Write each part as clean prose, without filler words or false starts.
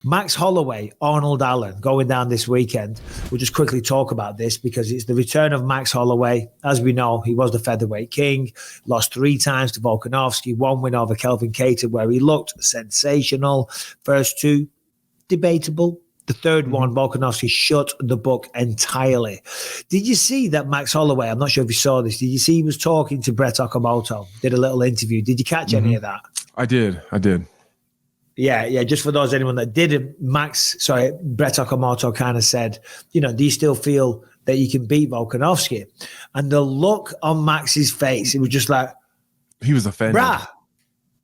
Max Holloway, Arnold Allen, going down this weekend. We'll just quickly talk about this because it's the return of Max Holloway. As we know, he was the featherweight king, lost 3 times to Volkanovski, 1 win over Kelvin Cater, where he looked sensational. First 2, debatable. The third one, Volkanovski shut the book entirely. Did you see that Max Holloway, I'm not sure if you saw this, did you see he was talking to Brett Okamoto, did a little interview. Did you catch any of that? I did. Yeah. Just for anyone that didn't, Brett Okamoto kind of said, do you still feel that you can beat Volkanovski? And the look on Max's face, it was just like, he was offended.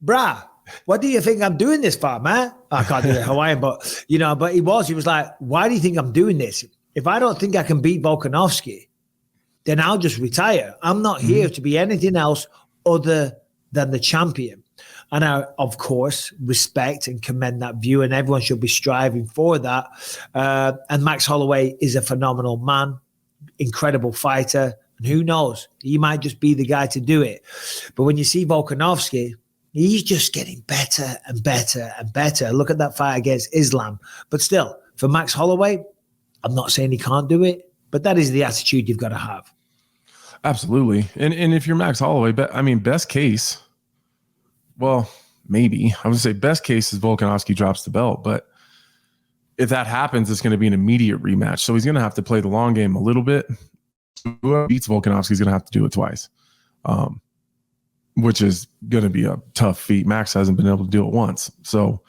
Brah, what do you think I'm doing this for, man? I can't do it Hawaiian, but he was like, why do you think I'm doing this? If I don't think I can beat Volkanovski, then I'll just retire. I'm not here to be anything else other than the champion. And I, of course, respect and commend that view, and everyone should be striving for that. And Max Holloway is a phenomenal man, incredible fighter. And who knows? He might just be the guy to do it. But when you see Volkanovski, he's just getting better and better and better. Look at that fight against Islam. But still, for Max Holloway, I'm not saying he can't do it, but that is the attitude you've got to have. Absolutely. And if you're Max Holloway, best case, well, maybe. I would say best case is Volkanovski drops the belt. But if that happens, it's going to be an immediate rematch. So he's going to have to play the long game a little bit. Whoever beats Volkanovski is going to have to do it twice. Which is going to be a tough feat. Max hasn't been able to do it once. So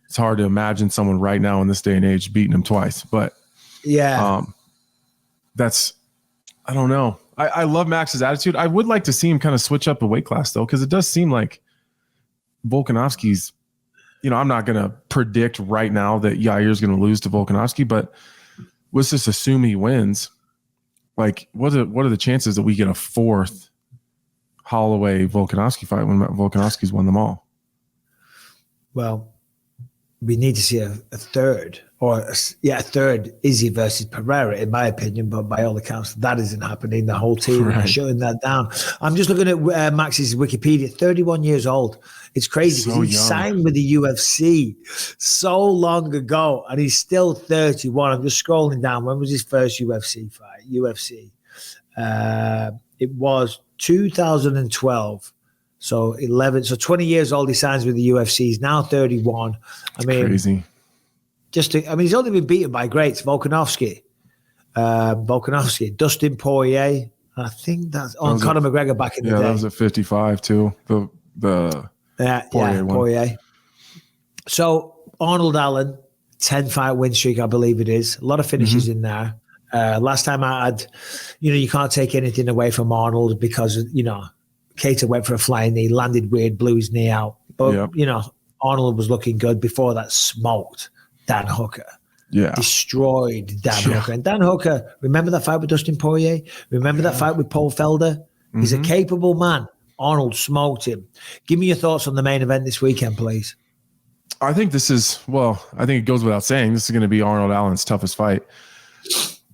it's hard to imagine someone right now in this day and age beating him twice. But I don't know. I love Max's attitude. I would like to see him kind of switch up a weight class, though, because it does seem like Volkanovski's, I'm not going to predict right now that Yair's going to lose to Volkanovski, but let's just assume he wins. Like, what are the chances that we get a 4th Holloway Volkanovski fight when Volkanovski's won them all? Well, we need to see a third, a third Izzy versus Pereira, in my opinion, but by all accounts, that isn't happening. The whole team is shutting that down. I'm just looking at Max's Wikipedia, 31 years old. It's crazy because he signed with the UFC so long ago, and he's still 31. I'm just scrolling down. When was his first UFC fight? It was 2012. So 20 years old, he signs with the UFC. He's now 31. Crazy. He's only been beaten by greats. Volkanovski, Dustin Poirier. I think that's on Conor McGregor back in the day. Yeah, that was at 55 too. The Poirier one. Poirier. So Arnold Allen, 10-fight win streak, I believe it is. A lot of finishes in there. Last time I had, you can't take anything away from Arnold because, Cater went for a flying knee, landed weird, blew his knee out. But, Arnold was looking good. Before that, smoked Dan Hooker. Yeah. Destroyed Dan Hooker. And Dan Hooker, remember that fight with Dustin Poirier? Remember that fight with Paul Felder? He's a capable man. Arnold smoked him. Give me your thoughts on the main event this weekend, please. I think it goes without saying, this is going to be Arnold Allen's toughest fight.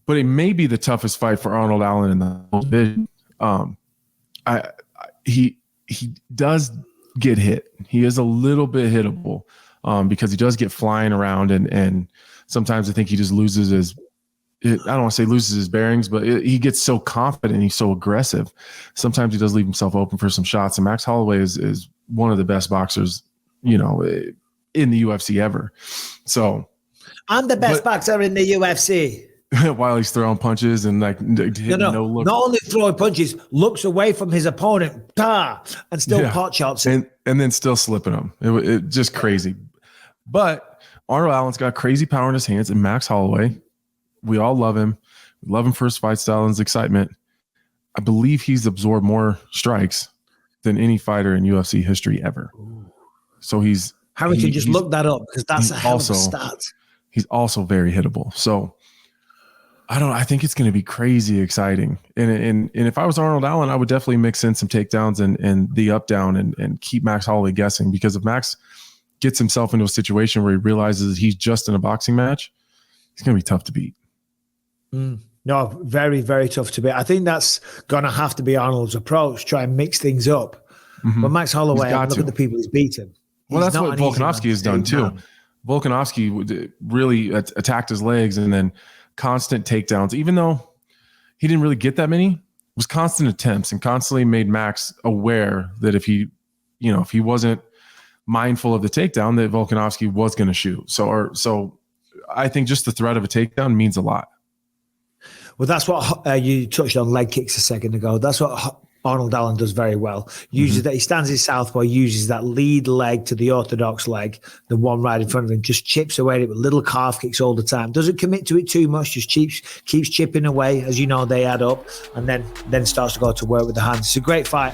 But it may be the toughest fight for Arnold Allen in the whole division. He does get hit. He is a little bit hittable because he does get flying around, and sometimes I think he just loses his. I don't want to say loses his bearings, but he gets so confident. He's so aggressive. Sometimes he does leave himself open for some shots. And Max Holloway is one of the best boxers, in the UFC ever. So I'm the best boxer in the UFC. While he's throwing punches and hitting no look. Not only throwing punches, looks away from his opponent, and still pot shots and then still slipping him. It just crazy. But Arnold Allen's got crazy power in his hands, and Max Holloway, we all love him. We love him for his fight style and his excitement. I believe he's absorbed more strikes than any fighter in UFC history ever. Ooh. So he's Harry can just look that up because that's a hell of a stat. He's also very hittable. So I think it's going to be crazy exciting. And if I was Arnold Allen, I would definitely mix in some takedowns and the up down and keep Max Holloway guessing, because if Max gets himself into a situation where he realizes he's just in a boxing match, he's going to be tough to beat. No, very, very tough to beat. I think that's going to have to be Arnold's approach, try and mix things up. But Max Holloway, look at the people he's beaten. Well, that's what Volkanovski has done too. Volkanovski really attacked his legs, and then constant takedowns, even though he didn't really get that many, it was constant attempts and constantly made Max aware that if he wasn't mindful of the takedown, that Volkanovski was going to shoot. So I think just the threat of a takedown means a lot. Well, that's what you touched on leg kicks a second ago. That's what Arnold Allen does very well. Uses that, he stands his southpaw, uses that lead leg to the orthodox leg, the one right in front of him, just chips away at it with little calf kicks all the time. Doesn't commit to it too much, just keeps chipping away. As you know, they add up, and then starts to go to work with the hands. It's a great fight.